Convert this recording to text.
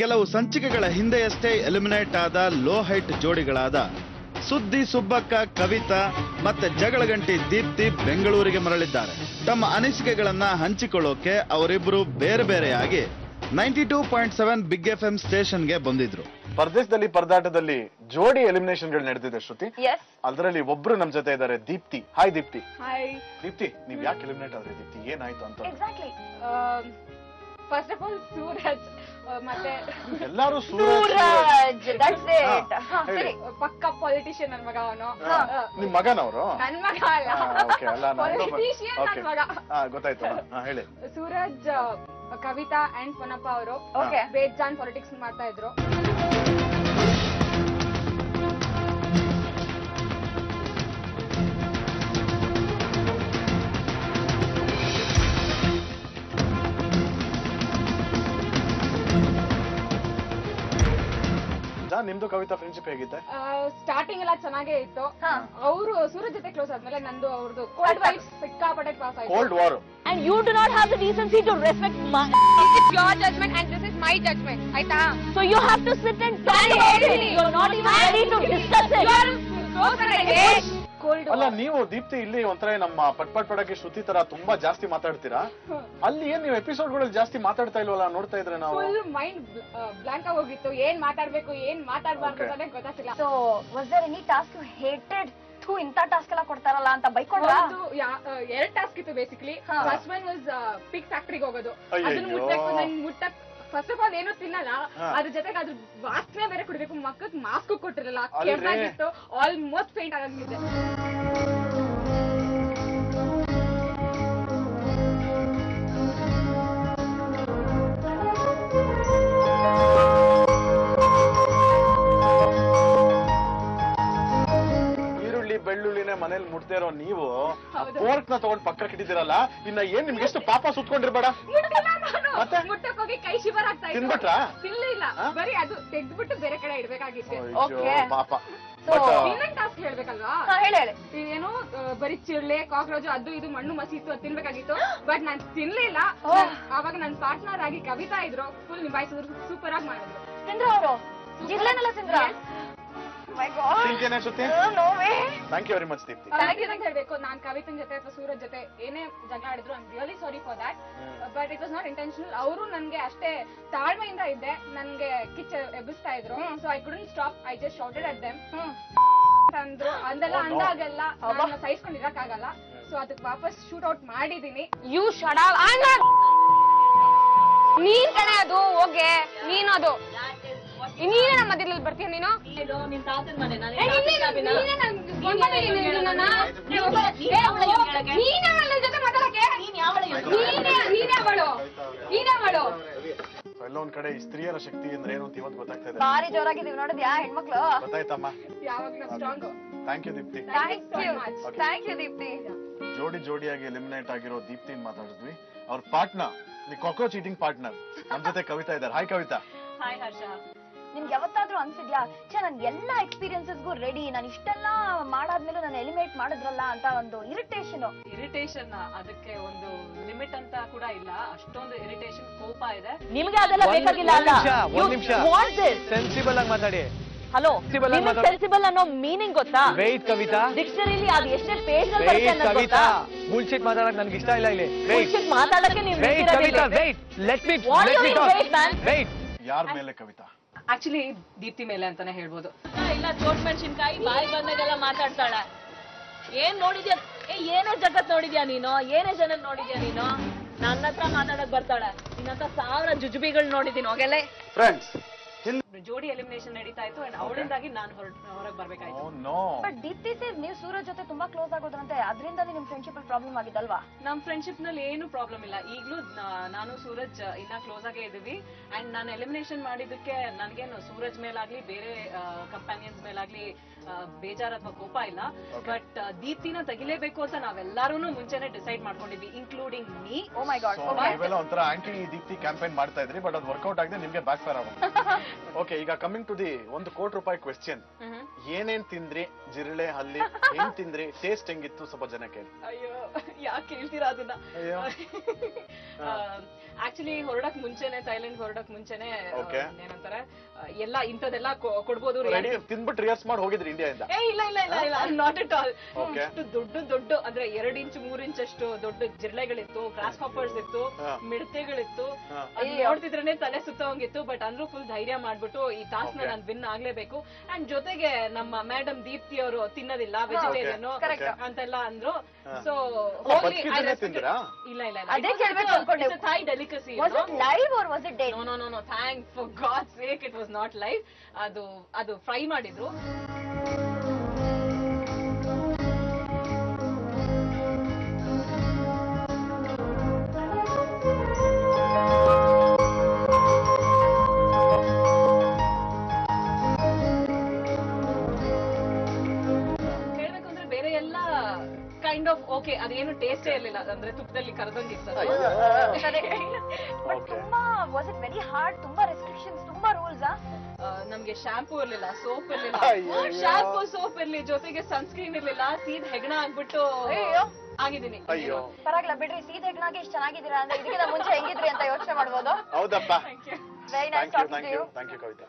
ಕೆಲವು ಸಂಚಿಕೆಗಳ ಹಿಂದೆಯಷ್ಟೇ ಎಲಿಮಿನೇಟ್ ಆದ ಲೋ ಹೈಟ್ ಜೋಡಿಗಳಾದ ಸುದ್ದಿ ಸುಬ್ಬಕ್ಕ ಕವಿತಾ ಮತ್ತೆ ಜಗಳಗಂಟಿ ದೀಪ್ತಿ ಬೆಂಗಳೂರಿಗೆ ಮರಳಿದ್ದಾರೆ. ತಮ್ಮ ಅನಿಸಿಕೆಗಳನ್ನ ಹಂಚಿಕೊಳ್ಳೋಕೆ ಅವರಿಬ್ಬರು ಬೇರೆ ಬೇರೆಯಾಗಿ 92.7 ಬಿಗ್ FM ಸ್ಟೇಷನ್ಗೆ ಬಂದಿದ್ರು. ಪರದೇಶದಲ್ಲಿ ಪರದಾಟದಲ್ಲಿ ಜೋಡಿ ಎಲಿಮಿನೇಷನ್ ಗಳು ನಡೆದಿದೆ ಶ್ರುತಿ. ಅದರಲ್ಲಿ ಒಬ್ರು ನಮ್ ಜೊತೆ ಇದ್ದಾರೆ, ದೀಪ್ತಿ. ಹಾಯ್ ದೀಪ್ತಿ. ದೀಪ್ತಿ, ನೀವ್ ಯಾಕೆ ಎಲಿಮಿನೇಟ್ ಆದ್ರಿ ದೀಪ್ತಿ? ಏನಾಯ್ತು ಅಂತ? Exactly. First of all Suraj ಮತ್ತೆ ಎಲ್ಲಾರು ಸೂರಜ್ ದಟ್ಸ್ ಇಟ್. ಸರಿ, ಪಕ್ಕ ಪೊಲಿಟಿಷಿಯನ್ ನನ್ನ ಮಗ ಅವನು. ನಿಮ್ ಮಗನವರು? ನನ್ನ ಮಗ ಅಲ್ಲ. ಓಕೆ, ಅಲ್ಲ ಪೊಲಿಟಿಷಿಯನ್ ನನ್ನ ಮಗ. ಗೊತ್ತಾಯ್ತು. ಹೇಳಿ. ಸೂರಜ್, ಕವಿತಾ ಅಂಡ್ ಪೊನ್ನಪ್ಪ ಅವರು ಬೇಜಾನ್ ಪಾಲಿಟಿಕ್ಸ್ ಮಾಡ್ತಾ ಇದ್ರು. ನಿಮ್ದು ಕವಿತಾ ಫ್ರೆಂಡ್ಶಿಪ್ ಹೇಗಿತ್ತೆ? ಸ್ಟಾರ್ಟಿಂಗ್ ಎಲ್ಲ ಚೆನ್ನಾಗೇ ಇತ್ತು. ಅವರು ಸೂರಜ್ ಜೊತೆ ಕ್ಲೋಸ್ ಆದ್ಮೇಲೆ ನಂದು ಅವ್ರದ್ದು ಕೋಲ್ಡ್ ವೈಬ್ಸ್ ಸಿಕ್ಕಾಪಟ್ಟೆ ಪಾಸ್ ಆಯ್ತು. Cold war. And you do not have the decency to respect my... It's your judgment and this is my judgment. ಆಯ್ತಾ? So you have to sit and talk about it. You're not even ready to discuss it. ಅಲ್ಲ, ನೀವು ದೀಪ್ತಿ ಇಲ್ಲಿ ಒಂಥರ ನಮ್ಮ ಪಟ್ ಪಡಕ್ಕೆ ಶ್ರುತಿ ತರ ತುಂಬಾ ಜಾಸ್ತಿ ಮಾತಾಡ್ತೀರಾ. ಅಲ್ಲಿ ಏನ್ ನೀವು ಎಪಿಸೋಡ್ ಗಳಲ್ಲಿ ಜಾಸ್ತಿ ಮಾತಾಡ್ತಾ ಇಲ್ವಲ್ಲ? ನೋಡ್ತಾ ಇದ್ರೆ ನಾವು ಫುಲ್ ಮೈಂಡ್ ಬ್ಲಾಂಕ್ ಆಗಿ ಹೋಗಿತ್ತು. ಏನ್ ಮಾತಾಡ್ಬೇಕು ಏನ್ ಮಾತಾಡ್ಬಾರ್ದು ಅಂತ ಗೊತ್ತಾಗ್ತಿಲ್ಲ. So was there any task you hated? ಇಂತ ಟಾಸ್ಕ್ ಎಲ್ಲ ಕೊಡ್ತಾರಲ್ಲ ಅಂತ ಬೈಕೊಂಡ್ರ? ಎರಡು ಟಾಸ್ಕ್ ಇತ್ತು basically. First one was pig ಫ್ಯಾಕ್ಟರಿಗೆ ಹೋಗೋದು. ಅದನ್ನ ಮುಟ್ಟಬೇಕು. ನನ್ ಮುಟ್ಟಕ್ ಫಸ್ಟ್ ಆಫ್ ಆಲ್ ಏನೂ ತಿನ್ನಲ್ಲ, ಅದ್ರ ಜೊತೆಗೆ ಅದ್ರ ವಾಸನೆ ಬೇರೆ ಕುಡಿಬೇಕು. ಮಕ್ಕಕ್ ಮಾಸ್ಕ್ ಕೊಟ್ಟಿರಲ್ಲ, ಕೆಂಪಾಗಿತ್ತು, ಆಲ್ಮೋಸ್ಟ್ ಫೇಂಟ್ ಆಗಿದ್ದೆ. ಬೆಳ್ಳುಳ್ಳಿನೇ ಮನೇಲಿ ಮುಟ್ತಾ ಇರೋ ನೀವು ಪೋರ್ಕ್ ನ ತಗೊಂಡ್ ಪಕ್ಕಕ್ಕೆ ಇಟ್ಟಿದ್ದೀರಲ್ಲ, ಇನ್ನ ಏನ್ ನಿಮ್ಗೆ ಎಷ್ಟು ಪಾಪ ಸುತ್ಕೊಂಡಿರ್ಬೇಡ. ಮುಟ್ಟಕ್ ಹೋಗಿ ಕೈ ಶಿವರ್ ಆಗ್ತಾ ಇತ್ತು. ತಿನ್ಬಿಟ್ರಾ? ತಿನ್ಲಿಲ್ಲ, ಬರೀ ಅದು ತೆಗ್ದ್ಬಿಟ್ಟು ಬೇರೆ ಕಡೆ ಇಡ್ಬೇಕಾಗಿತ್ತು. ಪಾಪ. ಇನ್ನೊಂದ್ ಟಾಸ್ಕ್ ಹೇಳ್ಬೇಕಲ್ವಾ? ಏನು ಬರೀ ಚಿಳ್ಳೆ ಕಾಕ್ರೋಚ್ ಅದು ಇದು ಮಣ್ಣು ಮಸೀತು ಅದು ತಿನ್ಬೇಕಾಗಿತ್ತು. ಬಟ್ ನಾನ್ ತಿನ್ಲಿಲ್ಲ. ಅವಾಗ ನನ್ ಪಾರ್ಟ್ನರ್ ಆಗಿ ಕವಿತಾ ಇದ್ರು, ಫುಲ್ ನಿಭಾಯಿಸಿದ್ರು, ಸೂಪರ್ ಆಗಿ ಮಾಡಿದ್ರು. ತಿಂದ್ರ ಅವರು ಜಿಲ್ಲೆನೆಲ್ಲ ತಿಂದ್ರ? Thank you very much Deepti. Thank you ಅಂತ ಹೇಳ್ಬೇಕು. ನಾನ್ ಕವಿತನ್ ಜೊತೆ ಅಥವಾ ಸೂರಜ್ ಜೊತೆ ಏನೇ ಜಗಳ ಆಡಿದ್ರು I am really sorry for that. But it was not intentional. ಅವರು ನನ್ಗೆ ಅಷ್ಟೇ ತಾಳ್ಮೆಯಿಂದ ಇದ್ದೆ. ನನ್ಗೆ ಕಿಚ್ಚ ಎಬ್ಬಿಸ್ತಾ ಇದ್ರು. So I couldn't stop. I just shouted at them ಅಂದ್ರು. ಅಂದೆಲ್ಲ ಅಂದಾಗೆಲ್ಲ ನಾನು ಸಹಿಸ್ಕೊಂಡಿರಕ್ಕಾಗಲ್ಲ. ಸೊ ಅದಕ್ಕೆ ವಾಪಸ್ ಶೂಟ್ ಔಟ್ ಮಾಡಿದೀನಿ. You shut up. ನೀನ್ ಕಣೆ ಅದು. ಹೋಗೆ ನೀನು ಅದು. ನೀನೇ ನಮ್ಮ ಮಧ್ಯದಲ್ಲಿ ಬರ್ತೀಯ ನೀನು? ನಿನ್ ತಾತನ ಮನೆ ಎಲ್ಲೊಂದ್ ಕಡೆ ಈ ಸ್ತ್ರೀಯರ ಶಕ್ತಿ ಅಂದ್ರೆ ಏನು ಅಂತ ಇವತ್ತು ಗೊತ್ತಾಗ್ತಾ ಇದೆ. ಭಾರಿ ಜೋರಾಗಿದ್ದೀವಿ ನೋಡಿದ್ಯಾ ಹೆಣ್ಮಕ್ಳು? ಗೊತ್ತಾಯ್ತಮ್ಮ. ಯಾವಾಗ್ಲೂ strong. Thank you Deepti. Thank you Deepti. ಜೋಡಿಯಾಗಿ ಎಲಿಮಿನೇಟ್ ಆಗಿರೋ ದೀಪ್ತಿನ್ ಮಾತಾಡಿದ್ವಿ. ಅವ್ರ partner, the cockroach eating partner, ನಮ್ ಜೊತೆ ಕವಿತಾ ಇದ್ದಾರೆ. ಹಾಯ್ ಕವಿತಾ. ಹಾಯ್ ಹರ್ಷ. ನಿಮ್ಗೆ ಯಾವತ್ತಾದ್ರೂ ಅನ್ಸಿದ್ಯಾ ನನ್ ಎಲ್ಲಾ ಎಕ್ಸ್ಪೀರಿಯನ್ಸಸ್ಗೂ ರೆಡಿ, ನಾನು ಇಷ್ಟೆಲ್ಲ ಮಾಡಾದ್ಮೇಲೆ ನಾನು ಎಲಿಮಿನೇಟ್ ಮಾಡಿದ್ರಲ್ಲ ಅಂತ ಒಂದು ಇರಿಟೇಷನ್? ಅದಕ್ಕೆ ಒಂದು ಲಿಮಿಟ್ ಅಂತ ಕೂಡ ಇಲ್ಲ. ಅಷ್ಟೊಂದು ಇರಿಟೇಷನ್, ಕೋಪ ಇದೆ. ನಿಮ್ಗೆ ಅದೆಲ್ಲ ಬೇಕಾಗಿಲ್ಲ ಅಲ್ಲ? ಸೆನ್ಸಿಬಲ್ ಆಗಿ ಮಾತಾಡಿ. ಹಲೋ, ಸೆನ್ಸಿಬಲ್ ಅನ್ನೋ ಮೀನಿಂಗ್ ಗೊತ್ತಾ? ವೇಟ್ ಕವಿತಾ, ಡಿಕ್ಷನರಿಲಿ ಅದು ಎಷ್ಟೇ ಪೇಜ್ ನಲ್ಲಿ ಬರುತ್ತೆ ಅನ್ನೋದು ಗೊತ್ತಾ? ಬುಲ್ಶಿಟ್ ಮಾತಾಡಕ್ ನನಗೆ ಇಷ್ಟ ಇಲ್ಲ ಇಲ್ಲಿ. ಬುಲ್ಶಿಟ್ ಮಾತಾಡಕ್ಕೆ ನೀವು wait Kavita, wait let me talk. Wait. ಯಾರ ಮೇಲೆ ಕವಿತಾ? ಆಕ್ಚುಲಿ ದೀಪ್ತಿ ಮೇಲೆ ಅಂತಾನೆ ಹೇಳ್ಬೋದು. ಇಲ್ಲ, ಚೋಟ್ ಮೆಣಸಿನ್ಕಾಯಿ ಬಾಯಿ ಬಂದಾಗೆಲ್ಲ ಮಾತಾಡ್ತಾಳೆ. ಏನ್ ನೋಡಿದ್ಯಾ? ಏನೇ ಜಗತ್ ನೋಡಿದ್ಯಾ ನೀನು? ಏನೇ ಜನ ನೋಡಿದ್ಯಾ ನೀನು? ನನ್ನ ಹತ್ರ ಮಾತಾಡಕ್ ಬರ್ತಾಳೆ. ನಿನ್ನಂತ 1000 ಜುಜುಬಿಗಳು ನೋಡಿದೀನಿ. ಹೋಗಲೇ ಫ್ರೆಂಡ್ಸ್, ಜೋಡಿ ಎಲಿಮಿನೇಷನ್ ನಡೀತಾ ಇತ್ತು. ಅವಳಿಂದಾಗಿ ನಾನು ಹೊರಗೆ ಬರ್ಬೇಕಾಯ್ತು. ಬಟ್ ದೀಪ್ತಿ ಸೇಸ್ ನೀವು ಸೂರಜ್ ಜೊತೆ ತುಂಬಾ ಕ್ಲೋಸ್ ಆಗೋದ್ರಂತೆ, ಅದರಿಂದ ನಿಮ್ ಫ್ರೆಂಡ್ಶಿಪ್ ಅಲ್ಲಿ ಪ್ರಾಬ್ಲಮ್ ಆಗಿದ್ದಲ್ವಾ? ನಮ್ ಫ್ರೆಂಡ್ಶಿಪ್ ನಲ್ಲಿ ಏನು ಪ್ರಾಬ್ಲಮ್ ಇಲ್ಲ. ಈಗ್ಲೂ ನಾನು ಸೂರಜ್ ಇನ್ನ ಕ್ಲೋಸ್ ಆಗೇ ಇದೀವಿ. ಅಂಡ್ ನಾನು ಎಲಿಮಿನೇಷನ್ ಮಾಡಿದಕ್ಕೆ ನನ್ಗೇನು ಸೂರಜ್ ಮೇಲಾಗ್ಲಿ ಬೇರೆ ಕಂಪ್ಯಾನಿಯನ್ಸ್ ಮೇಲಾಗ್ಲಿ ಬೇಜಾರ್ ಅಥವಾ ಕೋಪ ಇಲ್ಲ. ಬಟ್ ದೀಪ್ತಿನ ತೆಗಿಲೇಬೇಕು ಅಂತ ನಾವೆಲ್ಲಾರು ಮುಂಚೆನೆ ಡಿಸೈಡ್ ಮಾಡ್ಕೊಂಡಿದ್ವಿ, ಇನ್ಕ್ಲೂಡಿಂಗ್ ಮೀ. ಓ ಮೈ ಗಾಡ್. ನೀವೆಲ್ಲ ಒಂಥರ ಆಂಟಿ ದೀಪ್ತಿ ಕ್ಯಾಂಪೇನ್ ಮಾಡ್ತಾ ಇದ್ರಿ, ಬಟ್ ಅದು ವರ್ಕೌಟ್ ಆಗದೆ ನಿಮ್ಗೆ ಬ್ಯಾಕ್ ಫೈರ್ ಆಗೋದು. ಓಕೆ, ಈಗ ಕಮಿಂಗ್ ಟು ದಿ ₹1,00,00,000 ಕ್ವೆಶ್ಚನ್. ಏನೇನ್ ತಿಂದ್ರಿ? ಜಿರಳೆ, ಹಲ್ಲಿ ಏನ್ ತಿಂದ್ರಿ? ಟೇಸ್ಟ್ ಹೆಂಗಿತ್ತು? ಸ್ವಲ್ಪ ಜನಕ್ಕೆ. ಅಯ್ಯೋ, ಯಾಕೆ ಕೇಳ್ತೀರಾ ಅದನ್ನ? ಆಕ್ಚುಲಿ ಹೊರಡಕ್ ಮುಂಚೆನೆ, ಥೈಲ್ಯಾಂಡ್ ಹೊರಡಕ್ ಮುಂಚೆನೆ ಏನಂತಾರೆ ಎಲ್ಲ ಇಂಥದೆಲ್ಲ ಕೊಡ್ಬೋದು. ತಿಂದ್ಬಿಟ್ಟು ರಿಹರ್ಸ್ ಮಾಡಿ ಹೋಗಿದ್ರಿ ಇಂಡಿಯಾದಿಂದ? ಇಲ್ಲ ಇಲ್ಲ ಇಲ್ಲ ಇಲ್ಲ, ನಾಟ್ ಎಟ್ ಆಲ್. ಅಷ್ಟು ದೊಡ್ಡ ಅಂದ್ರೆ 2 ಇಂಚ್ 3 ಇಂಚ್ ಅಷ್ಟು ದೊಡ್ಡ ಜಿರಳೆಗಳಿತ್ತು, ಗ್ರಾಸ್ ಹಾಪರ್ಸ್ ಇತ್ತು, ಮಿಡತೆಗಳಿತ್ತು. ನೋಡ್ತಿದ್ರೇನೆ ತಲೆ ಸುತ್ತೋಂಗಿತ್ತು. ಬಟ್ ಅಂದ್ರೂ ಫುಲ್ ಧೈರ್ಯ ಮಾಡ್ಬಿಟ್ಟು ಈ ಟಾಸ್ಕ್ ನಾನು ವಿನ್ ಆಗ್ಲೇಬೇಕು. ಅಂಡ್ ಜೊತೆಗೆ ನಮ್ಮ ಮೇಡಮ್ ದೀಪ್ತಿ ಅವರು ತಿನ್ನೋದಿಲ್ಲ, ವೆಜಿಟೇರಿಯನ್ ಅಂತೆಲ್ಲ ಅಂದ್ರು. ಸೊ ಹೋಗ್ಲಿ. ಇಲ್ಲ ಇಲ್ಲ, Thai delicacy. Live or was it dead? No no no, thank for God's sake, it was not live. ಅದು ಫ್ರೈ ಮಾಡಿದ್ರು. ಹೇಳ್ಬೇಕಂದ್ರೆ ಬೇರೆ ಎಲ್ಲ ಕೈಂಡ್ ಆಫ್ ಓಕೆ, ಅದೇನು ಟೇಸ್ಟೇ ಇರ್ಲಿಲ್ಲ. ಅಂದ್ರೆ ತುಪ್ಪದಲ್ಲಿ ಕರೆದಂಗಿತ್ತು. ತುಂಬಾ ವಾಸ್ ಇಟ್ ವೆರಿ ಹಾರ್ಡ್? ತುಂಬಾ ರೆಸ್ಟ್ರಿಕ್ಷನ್ಸ್, ತುಂಬಾ ರೂಲ್ಸ್. ನಮ್ಗೆ ಶಾಂಪೂ ಇರ್ಲಿಲ್ಲ, ಸೋಪ್ ಇರ್ಲಿಲ್ಲ. ಶಾಂಪೂ ಸೋಪ್ ಇರ್ಲಿ, ಜೊತೆಗೆ ಸನ್ಸ್ಕ್ರೀನ್ ಇರ್ಲಿಲ್ಲ. ಸೀದ್ ಹೆಗಣ ಆಗ್ಬಿಟ್ಟು ಆಗಿದ್ದೀನಿ. ಪರವಾಗಿಲ್ಲ ಬಿಡ್ರಿ, ಸೀದ್ ಹೆಗ್ನಾಗೆ ಇಷ್ಟು ಚೆನ್ನಾಗಿದ್ದೀರಾ ಅಂದ್ರೆ ಇದಕ್ಕಿಂತ ಮುಂಚೆ ಹೆಂಗಿದ್ರಿ ಅಂತ ಯೋಚನೆ ಮಾಡ್ಬೋದು. ಹೌದಪ್ಪ. Very nice talking to you. Thank you Kavita.